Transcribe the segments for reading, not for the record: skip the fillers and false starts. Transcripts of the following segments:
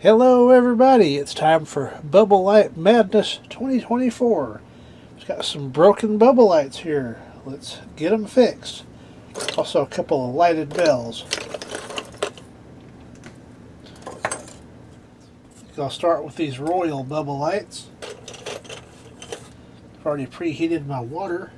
Hello everybody, it's time for Bubble Light Madness 2024. It's got some broken bubble lights here. Let's get them fixed. Also a couple of lighted bells. I'll start with these Royal bubble lights. I've already preheated my water.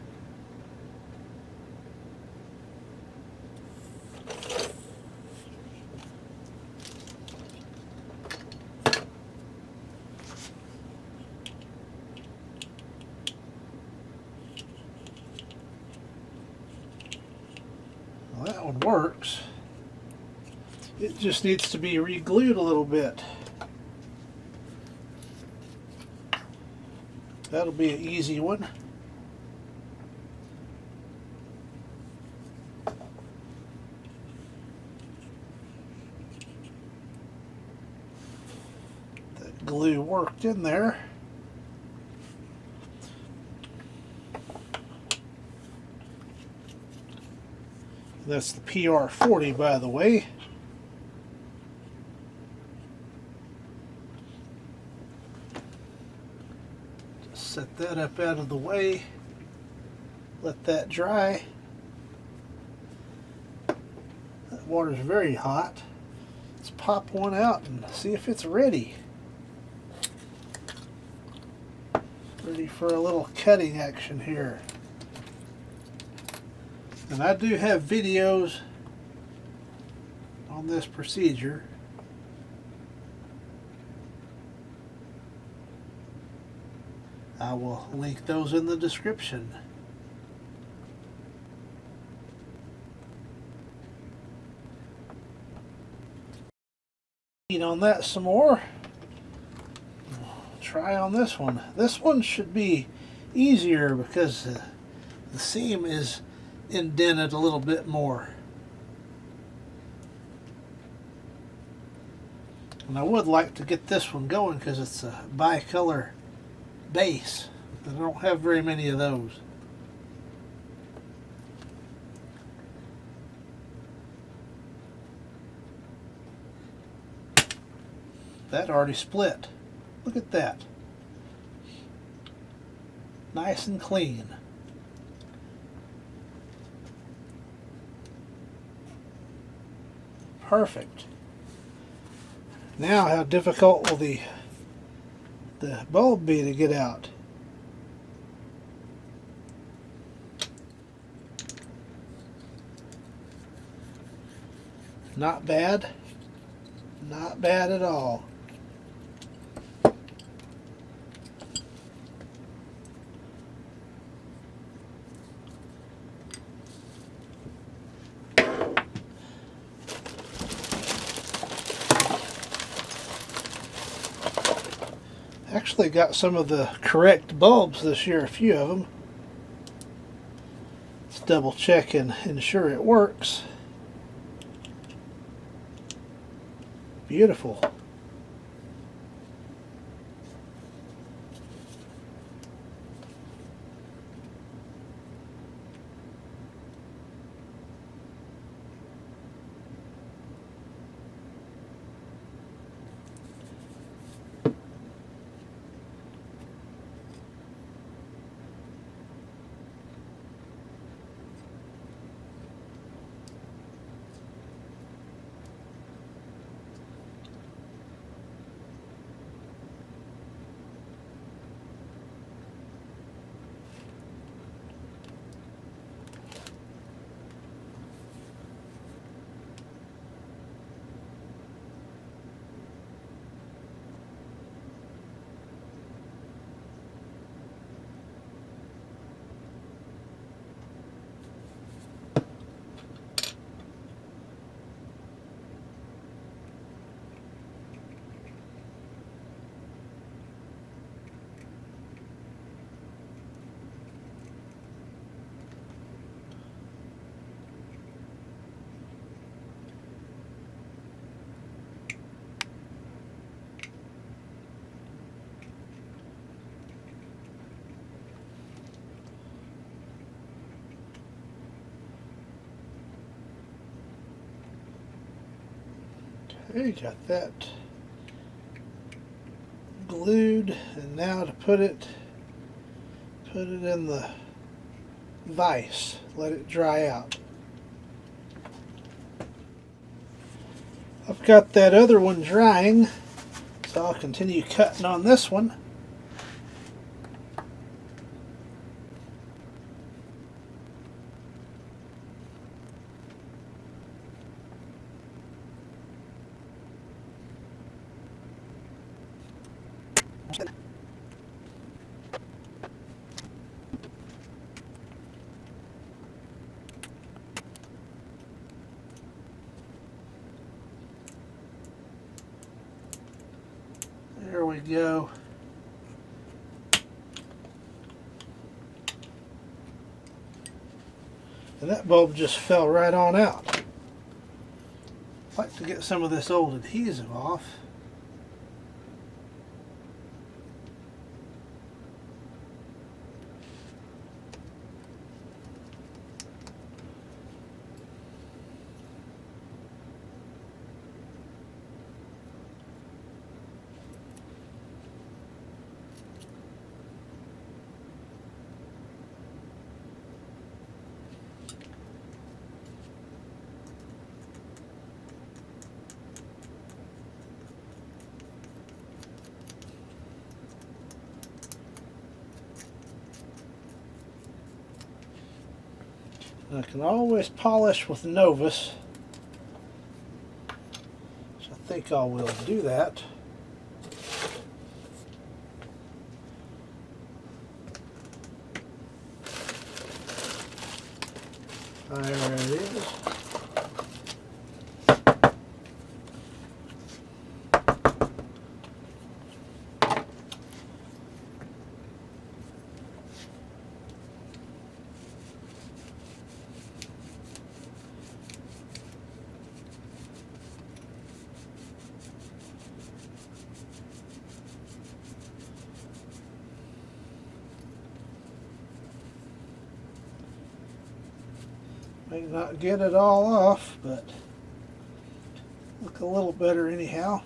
Well, that one works. It just needs to be re-glued a little bit. That'll be an easy one. That glue worked in there. That's the PR40, by the way. Just set that up out of the way. Let that dry. That water's very hot. Let's pop one out and see if it's ready. Ready for a little cutting action here. And I do have videos on this procedure. I will link those in the description. Heat on that some more. Try on this one. This one should be easier because the seam is indented a little bit more. And I would like to get this one going because it's a bicolor base. I don't have very many of those. That already split. Look at that. Nice and clean. Perfect. Now how difficult will the bulb be to get out? Not bad. Not bad at all. Actually got some of the correct bulbs this year, a few of them. Let's double check and ensure it works. Beautiful. Okay, got that glued, and now to put it in the vise, let it dry out. I've got that other one drying, so I'll continue cutting on this one. There we go. And that bulb just fell right on out. I'd like to get some of this old adhesive off. I can always polish with Novus, so I think I will do that. There it is. May not get it all off, but look a little better anyhow.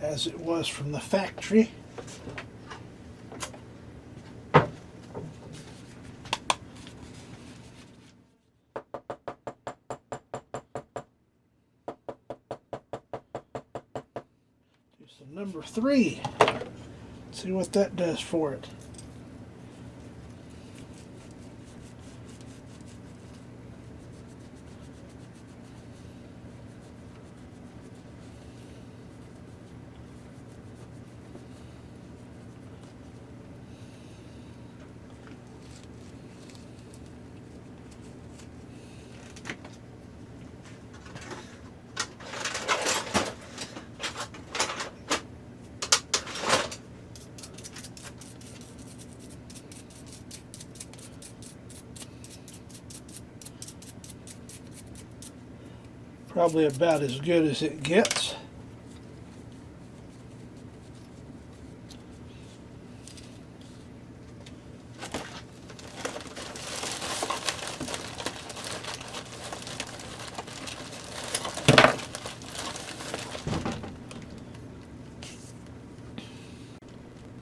As it was from the factory. Number 3. Let's see what that does for it. Probably about as good as it gets.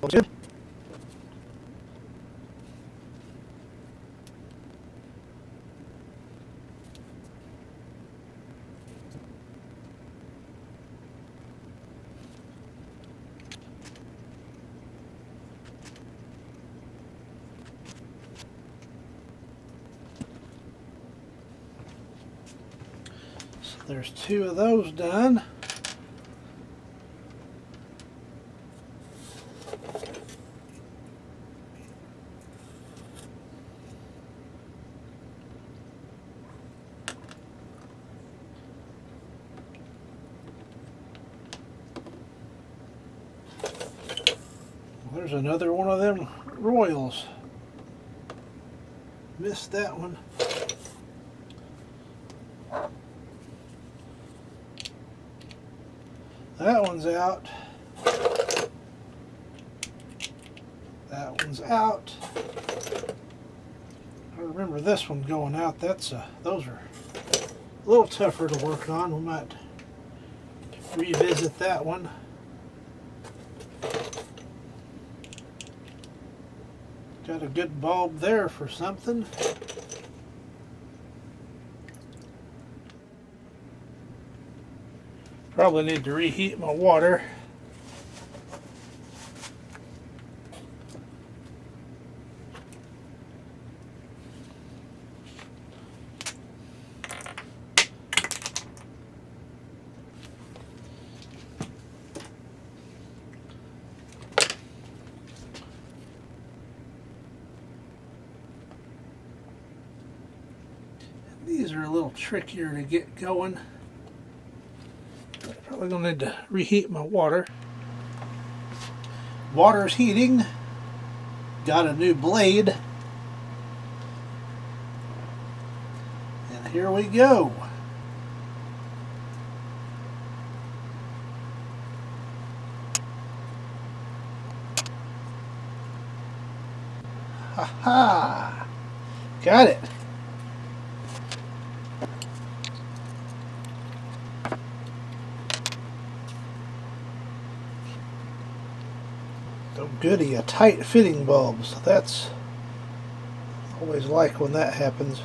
Good. There's 2 of those done. There's another one of them Royals. Missed that one. That one's out. That one's out. I remember this one going out. Those are a little tougher to work on. We might revisit that one. Got a good bulb there for something. Probably need to reheat my water. These are a little trickier to get going. Probably gonna need to reheat my water. Water's heating. Got a new blade. And here we go. Ha ha! Got it. So goody, a tight fitting bulb. So that's always like when that happens.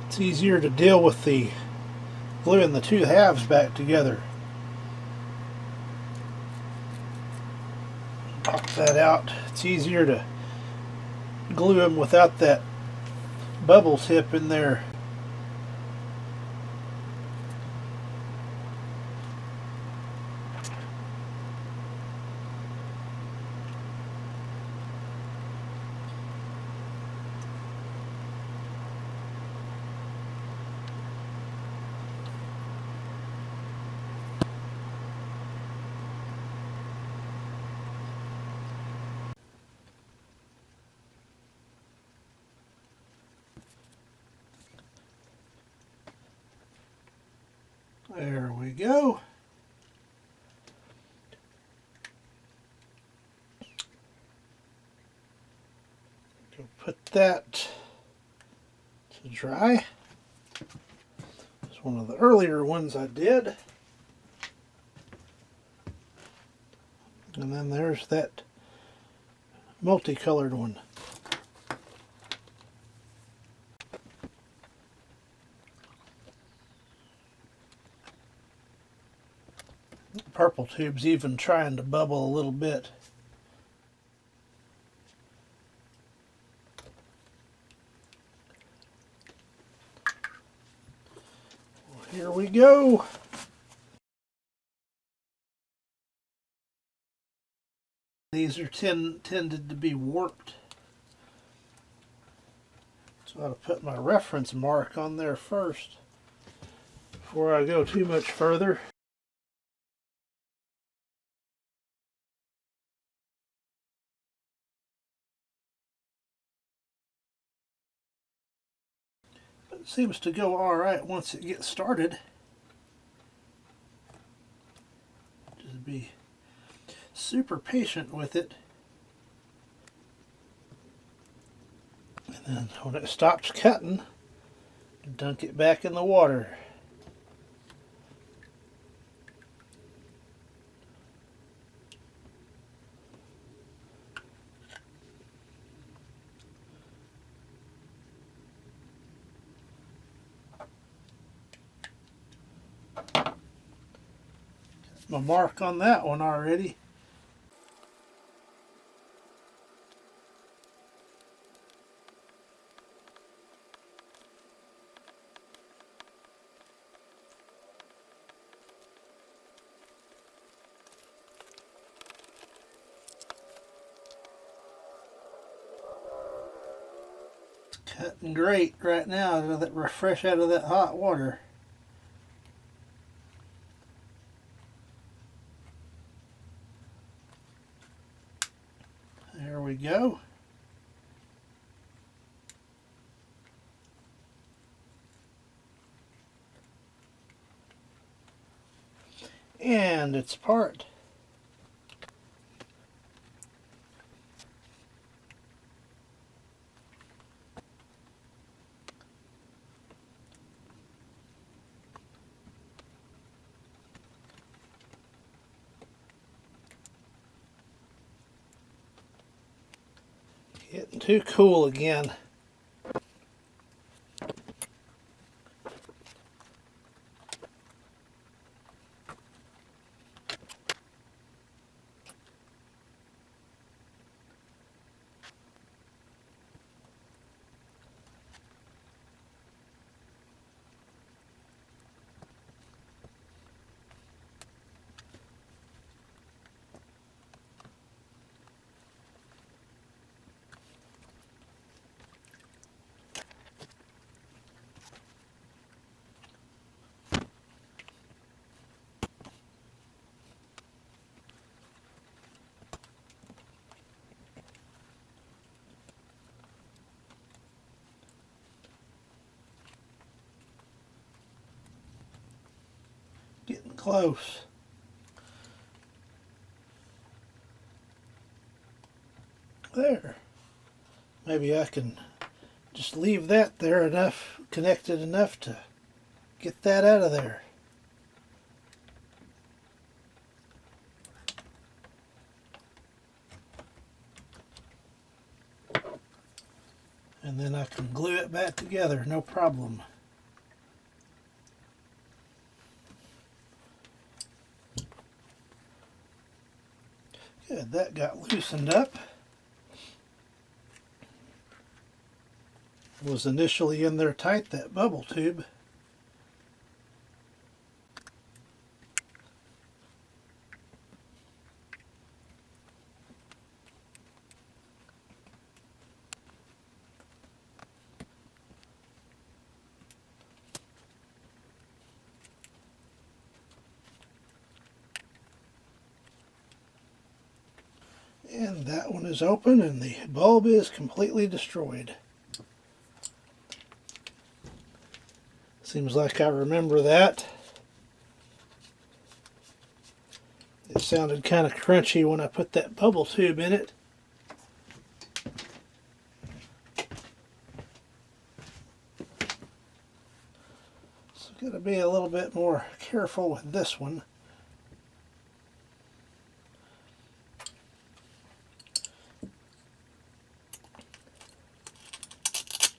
It's easier to deal with the gluing the two halves back together. Pop that out. It's easier to glue them without that bubble tip in there. There we go. Go put that to dry. It's one of the earlier ones I did. And then there's that multicolored one. Purple tube's even trying to bubble a little bit. Well, here we go. These are tended to be warped. So I ought to put my reference mark on there first before I go too much further. It seems to go alright once it gets started. Just be super patient with it. And then when it stops cutting, dunk it back in the water. My mark on that one already. It's cutting great right now, fresh out of that hot water. There we go. And it's apart. too cool again. Getting close. There. Maybe I can just leave that there enough, connected enough to get that out of there. And then I can glue it back together, no problem. Good, that got loosened up. It was initially in there tight, that bubble tube. And that one is open and the bulb is completely destroyed. Seems like I remember that. It sounded kind of crunchy when I put that bubble tube in it. So I've got to be a little bit more careful with this one.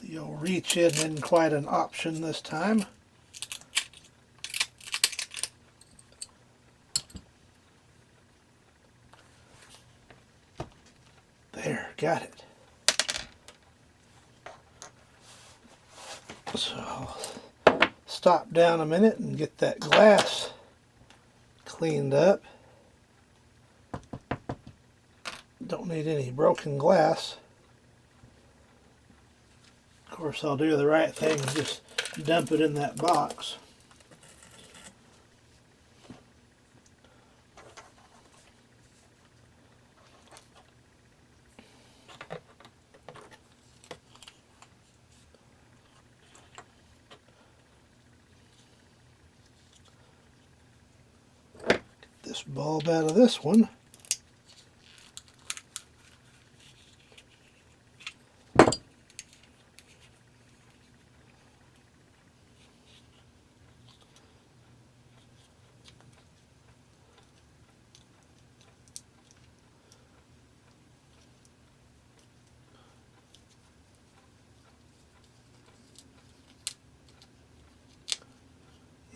The old reach in isn't quite an option this time. There, got it. So I'll stop down a minute and get that glass cleaned up. Don't need any broken glass. Of course, I'll do the right thing and just dump it in that box. Get this bulb out of this one.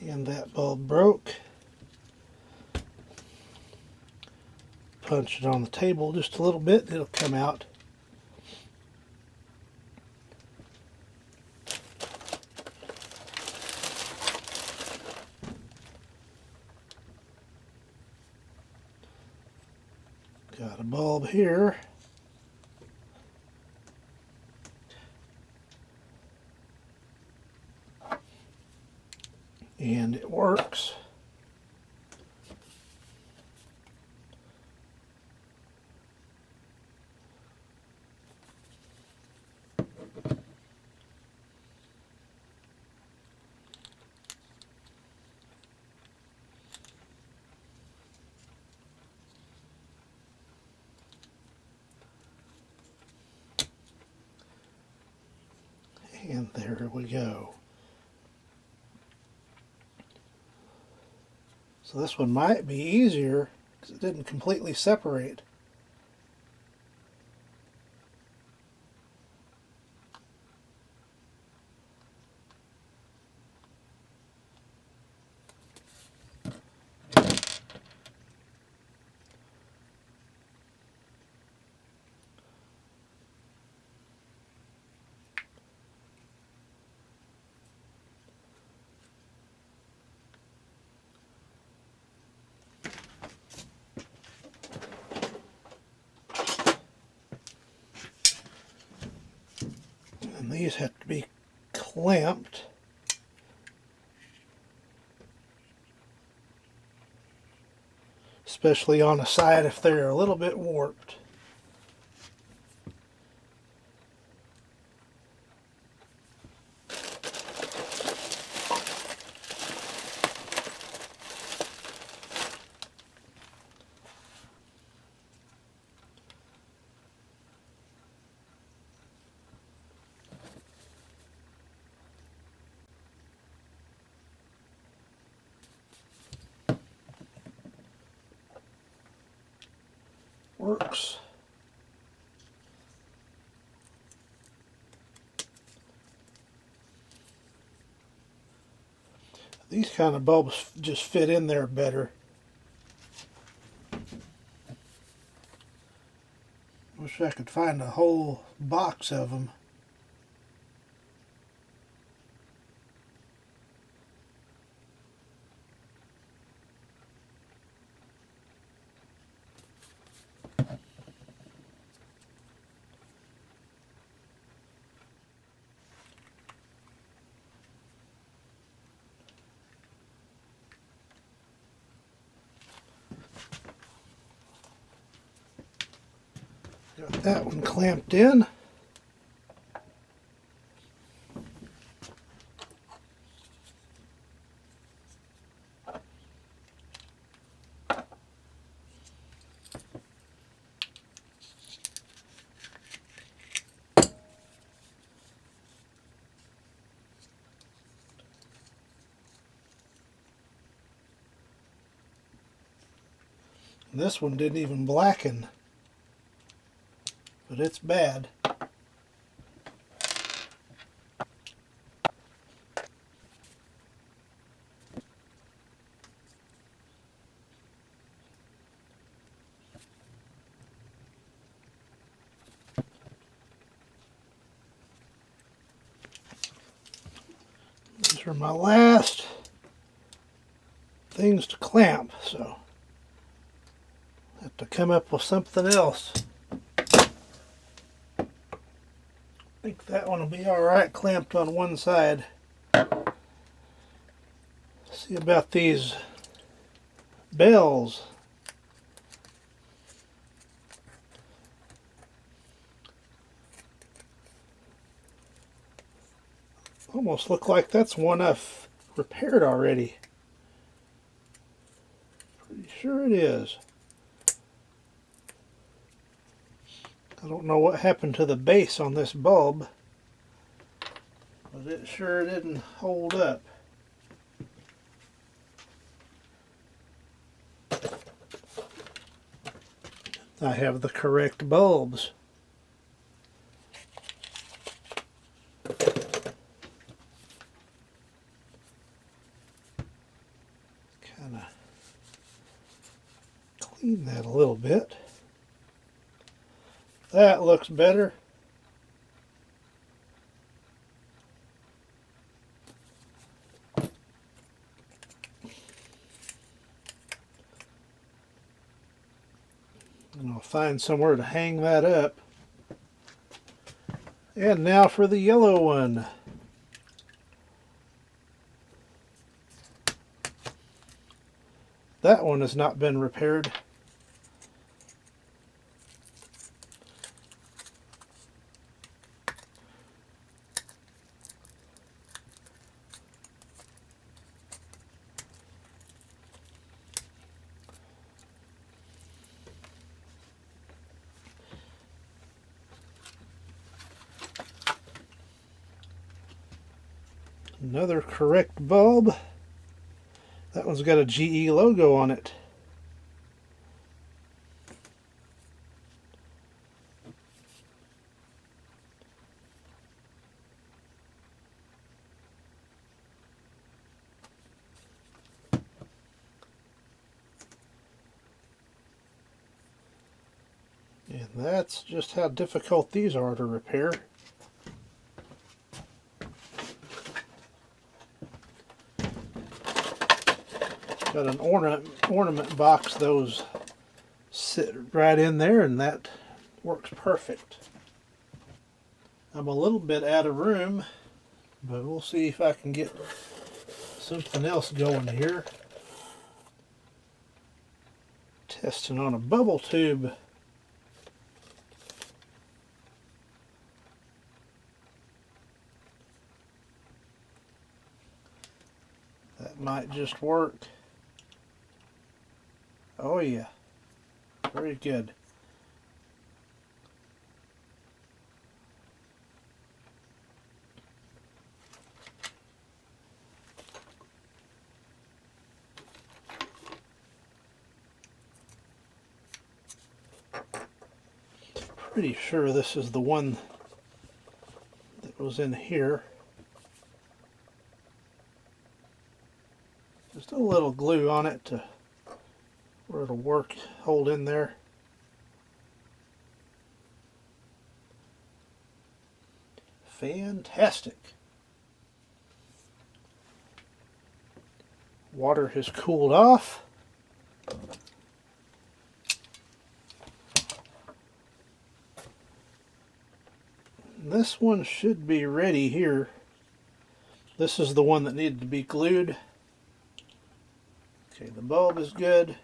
And that bulb broke. Punch it on the table just a little bit, it'll come out. Got a bulb here. And it works. And there we go. So this one might be easier because it didn't completely separate. these have to be clamped. Especially on the side if they're a little bit warped. Works. These kind of bulbs just fit in there better. Wish I could find a whole box of them. Got that one clamped in. This one didn't even blacken, but it's bad. These are my last things to clamp, so I have to come up with something else. I think that one will be alright clamped on one side. See about these bells. Almost look like that's one I've repaired already. Pretty sure it is. I don't know what happened to the base on this bulb, but it sure didn't hold up. I have the correct bulbs. Kind of clean that a little bit. That looks better. And I'll find somewhere to hang that up. And now for the yellow one. That one has not been repaired. Another correct bulb. That one's got a GE logo on it. And that's just how difficult these are to repair. Got an ornament box, those sit right in there, and that works perfect. I'm a little bit out of room, but we'll see if I can get something else going here. Testing on a bubble tube. That might just work. Oh yeah, very good. Pretty sure this is the one that was in here. Just a little glue on it to where it'll work, hold in there. Fantastic. Water has cooled off. This one should be ready here. This is the one that needed to be glued. Okay, the bulb is good.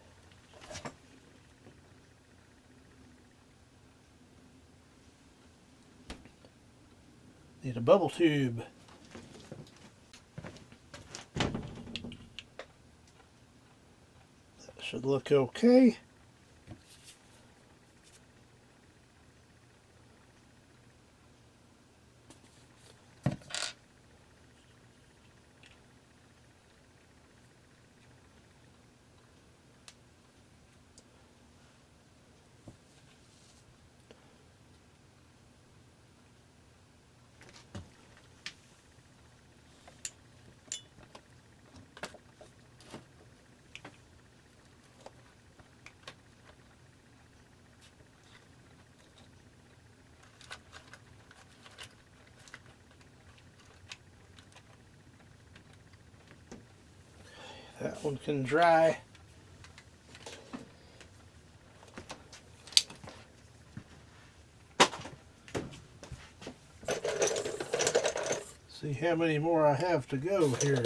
Need a bubble tube. That should look okay. That one can dry. See how many more I have to go here.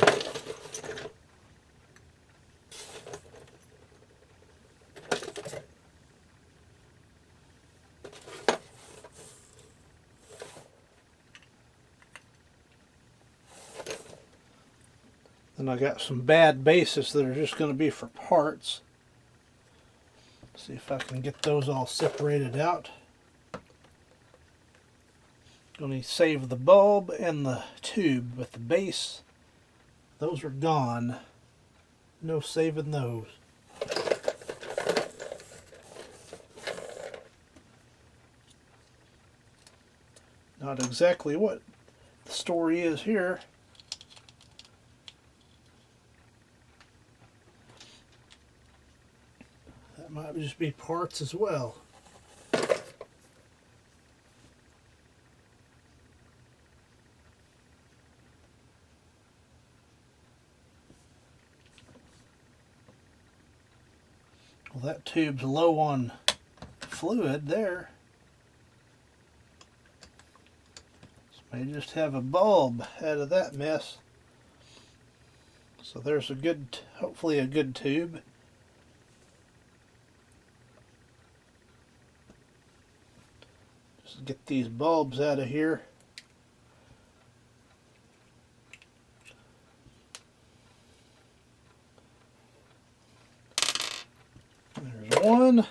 Then I got some bad bases that are just going to be for parts. See if I can get those all separated out. Going to save the bulb and the tube, but the base, those are gone. No saving those. Not exactly what the story is here. That might just be parts as well. Well, that tube's low on fluid there. So may just have a bulb out of that mess. So there's a good, hopefully a good tube. Just get these bulbs out of here. There's one.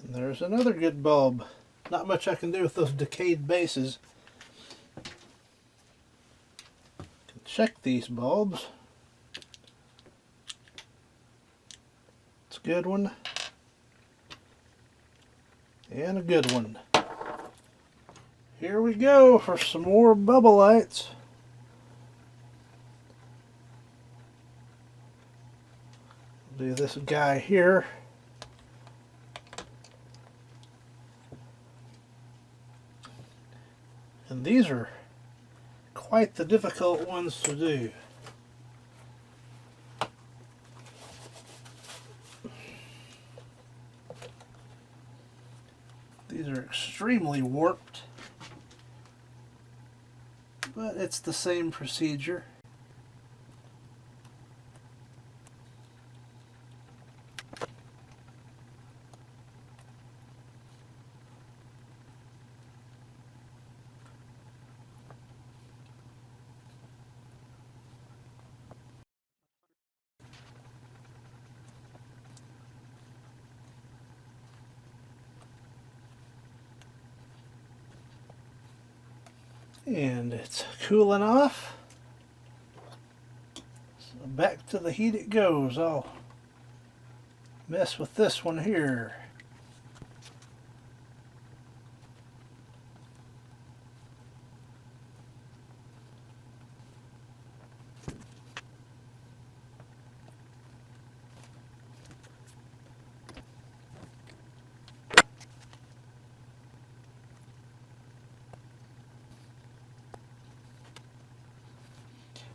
And there's another good bulb. Not much I can do with those decayed bases. Can check these bulbs. It's a good one. And a good one. Here we go for some more bubble lights. Do this guy here. And these are quite the difficult ones to do. These are extremely warped, but it's the same procedure. And it's cooling off. So back to the heat it goes. I'll mess with this one here.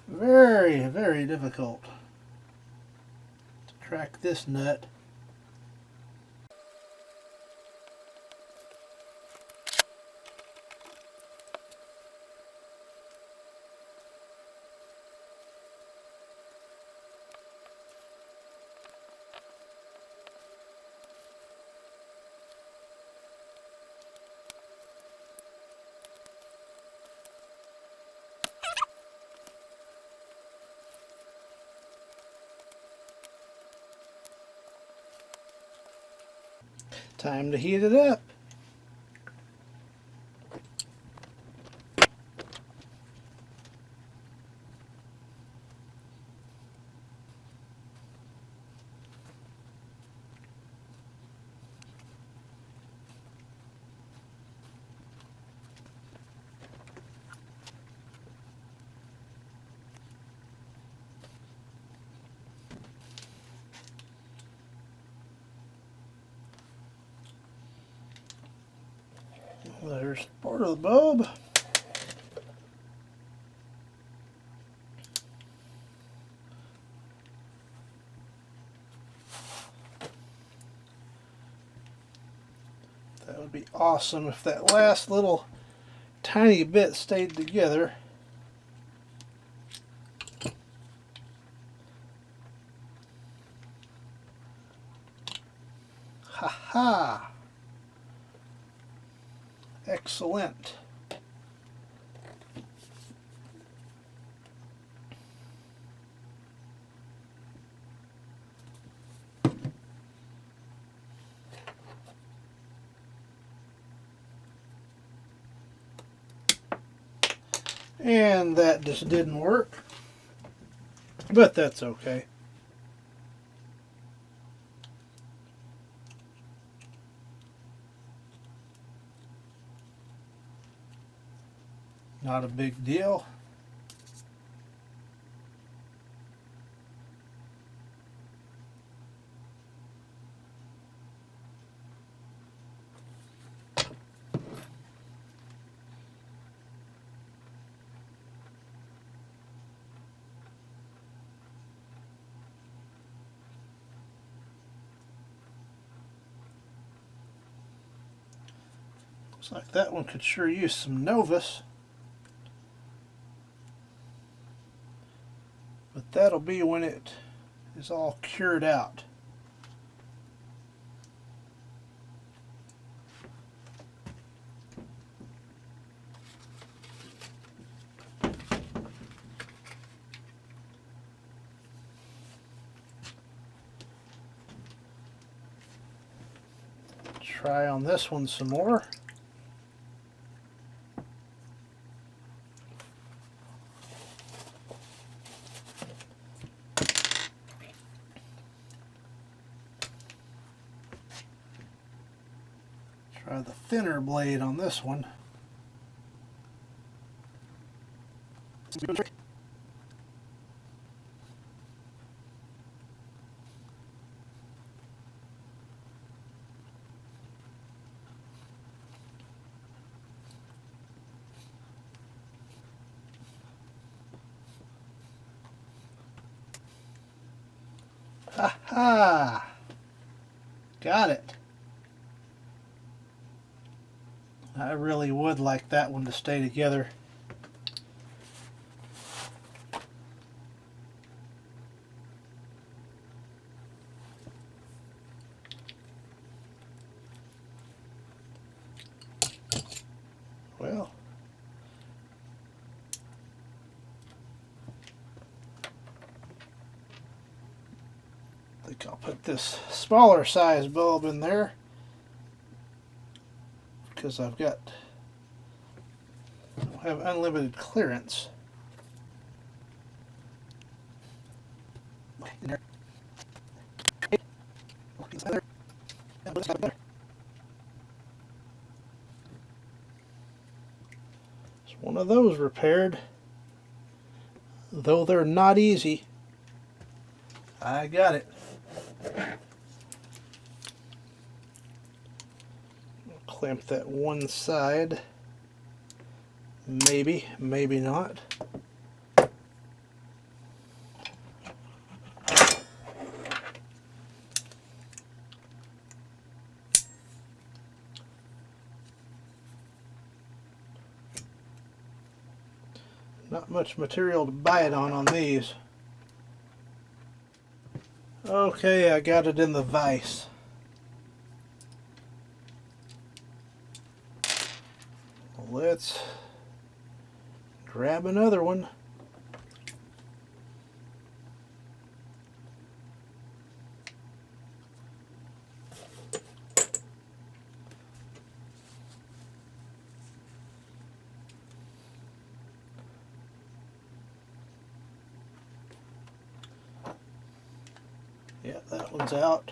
Very, very difficult to crack this nut. Time to heat it up. There's part of the bulb. That would be awesome if that last little tiny bit stayed together. Ha ha! Excellent. And that just didn't work, but that's okay. Not a big deal. Looks like that one could sure use some Novus. But that'll be when it is all cured out. Try on this one some more. Try the thinner blade on this one. Ha ha! Got it. I really would like that one to stay together. Well, I think I'll put this smaller size bulb in there because I have unlimited clearance. It's one of those repaired, though they're not easy. I got it. Clamp that one side. Maybe, maybe not. Not much material to bite on these. Okay, I got it in the vise. Let's grab another one. Yeah, that one's out.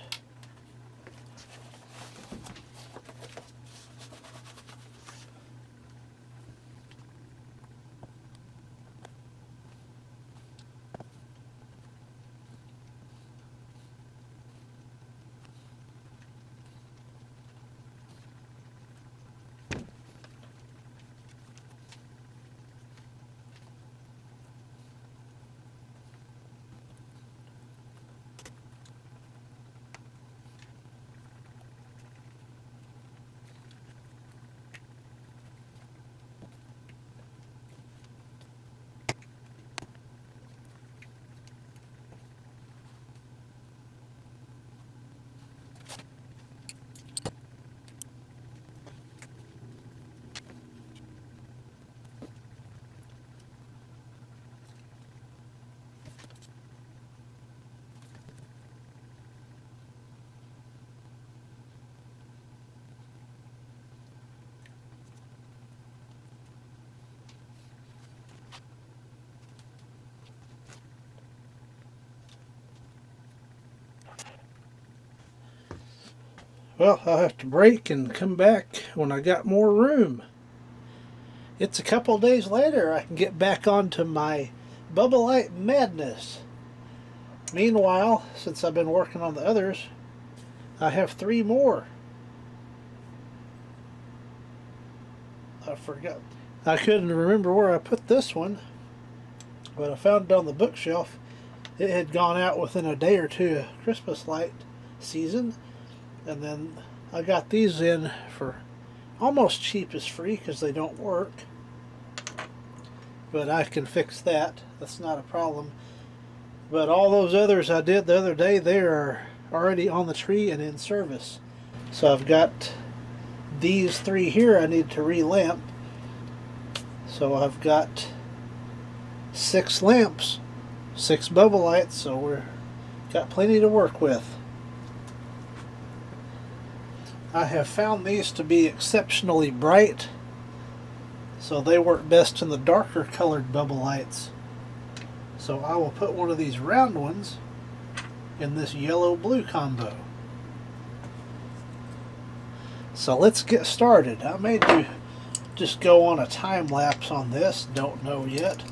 Well, I'll have to break and come back when I got more room. It's a couple days later I can get back onto my Bubble Light madness. Meanwhile, since I've been working on the others, I have 3 more. I forgot. I couldn't remember where I put this one, but I found it on the bookshelf. It had gone out within a day or two of Christmas light season, and then I got these in for almost cheap as free because they don't work. But I can fix that. That's not a problem. But all those others I did the other day, they are already on the tree and in service. So I've got these 3 here I need to relamp. So I've got 6 lamps, 6 bubble lights, so we're got plenty to work with. I have found these to be exceptionally bright, so they work best in the darker colored bubble lights. So I will put one of these round ones in this yellow-blue combo. So let's get started. I may just go on a time lapse on this, don't know yet.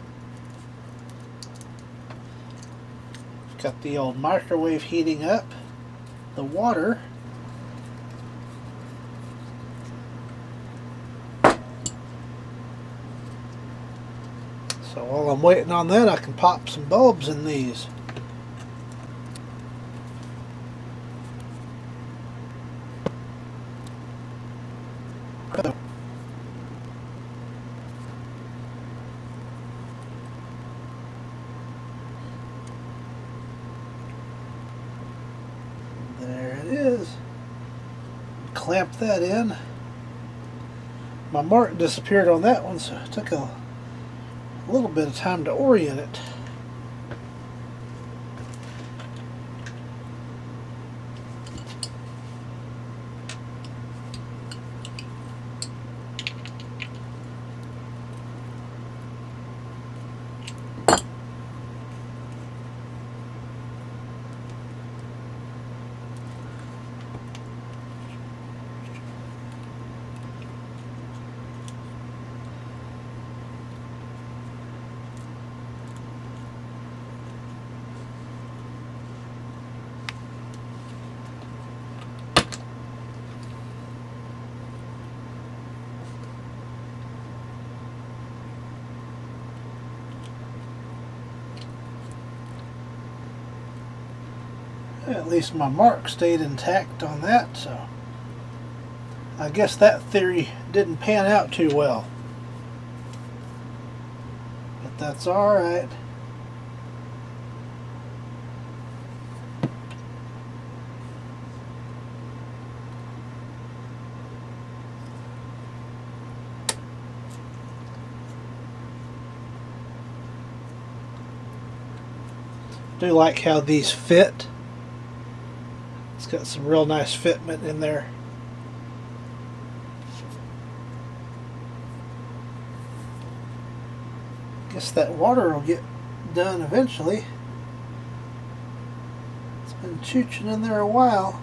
Got the old microwave heating up, the water. So while I'm waiting on that, I can pop some bulbs in these. is. Clamp that in. My mark disappeared on that one, so it took a little bit of time to orient it. At least my mark stayed intact on that, so I guess that theory didn't pan out too well. But that's alright. I do like how these fit. It's got some real nice fitment in there. Guess that water will get done eventually. It's been chooching in there a while.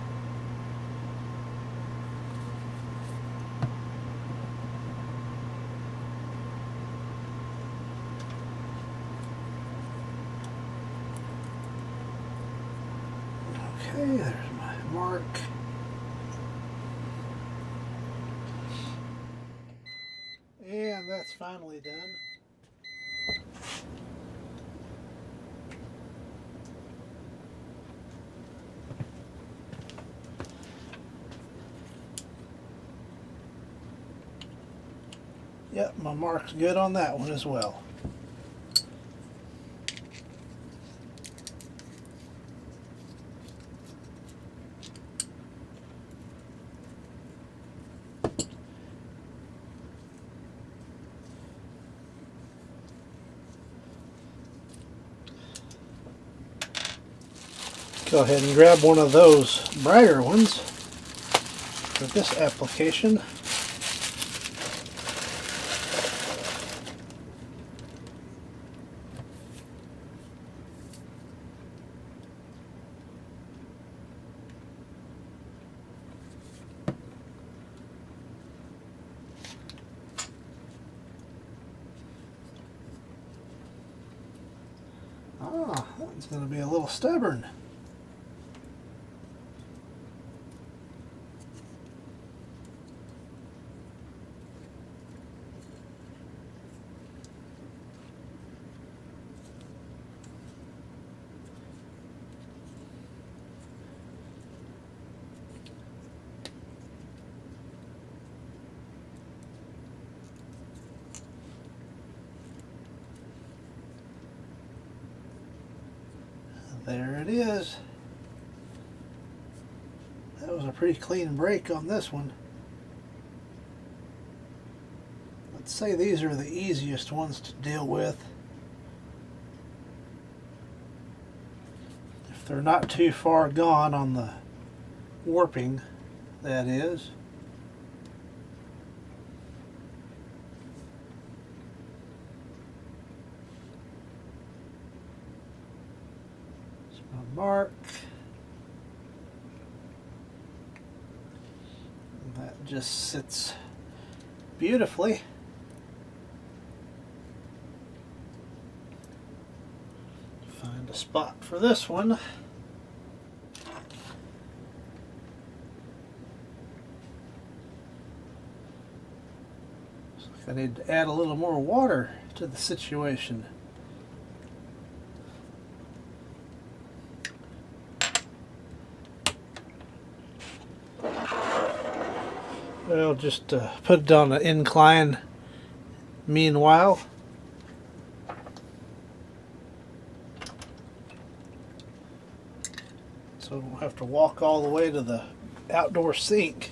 Okay, there's my mark. And that's finally done. Yep, my mark's good on that one as well. Go ahead and grab one of those brighter ones for this application. Ah, that one's going to be a little stubborn. There it is. That was a pretty clean break on this one. Let's say these are the easiest ones to deal with. If they're not too far gone on the warping, that is. Mark. That just sits beautifully. Find a spot for this one. Looks like I need to add a little more water to the situation. I'll just put it on an incline meanwhile. so I don't have to walk all the way to the outdoor sink.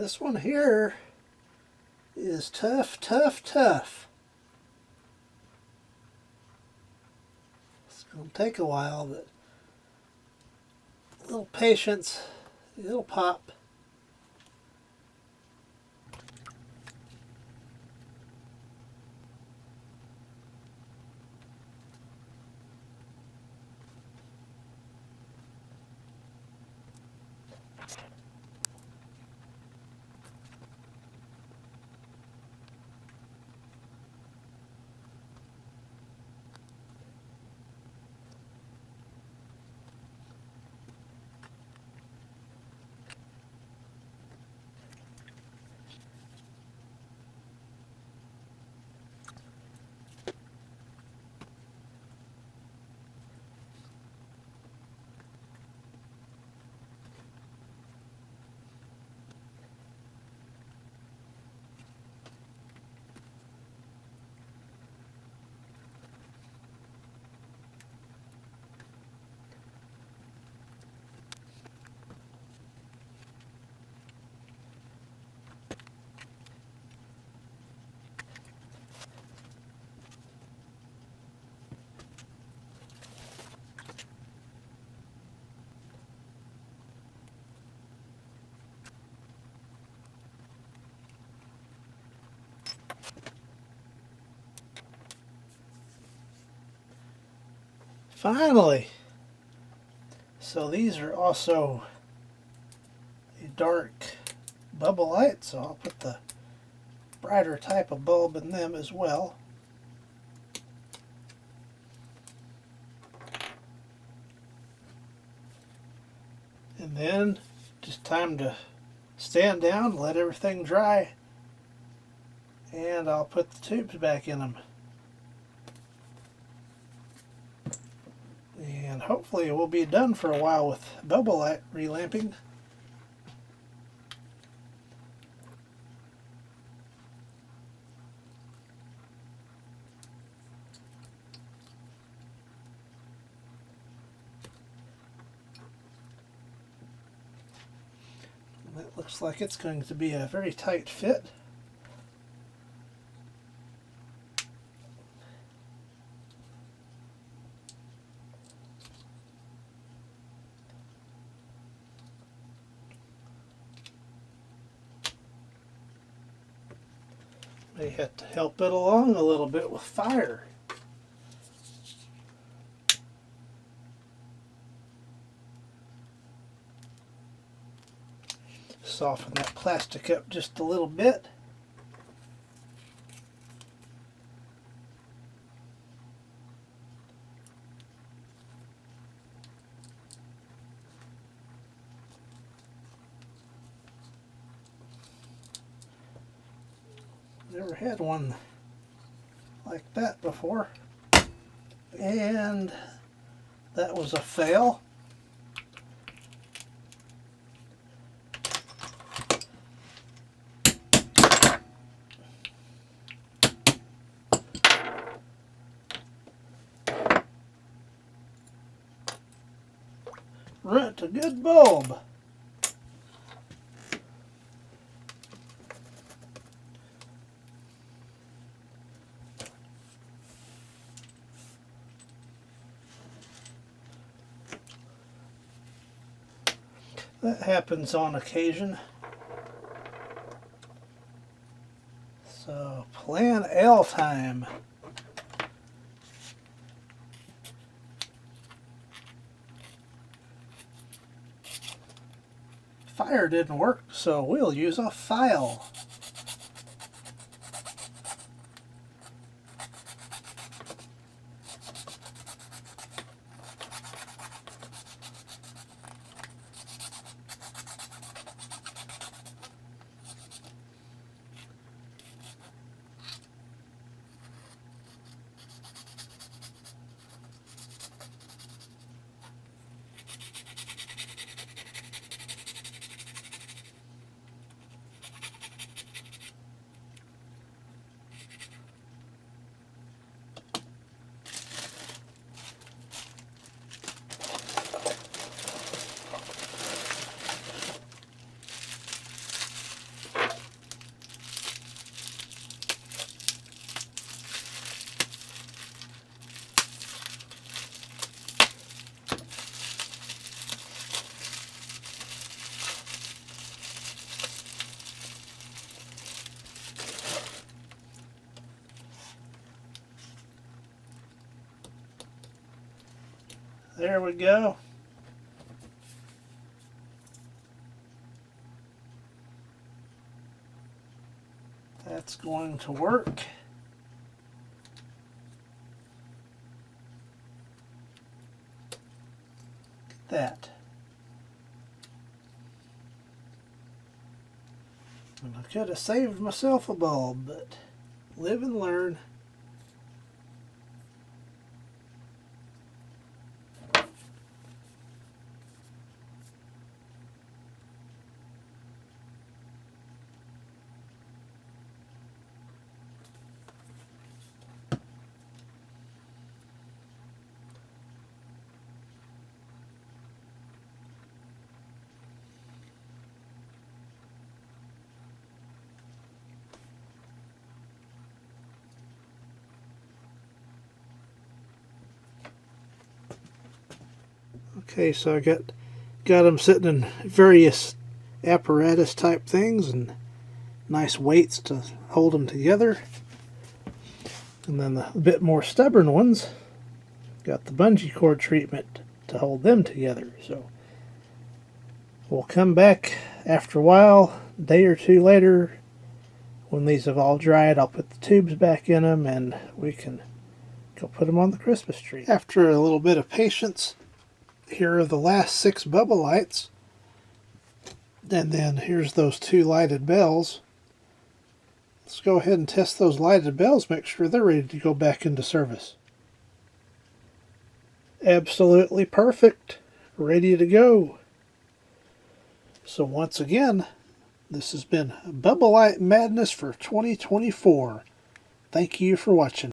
This one here is tough, tough, tough. It's going to take a while, but a little patience, it'll pop. Finally! So these are also a dark bubble light, so I'll put the brighter type of bulb in them as well. And then just time to stand down, let everything dry, and I'll put the tubes back in them. And hopefully we'll be done for a while with bubble light relamping. That looks like it's going to be a very tight fit. May have to help it along a little bit with fire. Soften that plastic up just a little bit. Never had one like that before, and that was a fail. Rent a good bulb. That happens on occasion. So, plan L time. Fire didn't work, so we'll use a file. There we go. That's going to work. Look at that. And I could have saved myself a bulb, but live and learn. Okay, so I got them sitting in various apparatus type things and nice weights to hold them together. And then the bit more stubborn ones, got the bungee cord treatment to hold them together. So we'll come back after a while, a day or two later, when these have all dried. I'll put the tubes back in them and we can go put them on the Christmas tree. After a little bit of patience, here are the last 6 bubble lights. And then here's those 2 lighted bells. Let's go ahead and test those lighted bells, make sure they're ready to go back into service. Absolutely perfect. Ready to go. So once again, this has been Bubble Light Madness for 2024. Thank you for watching.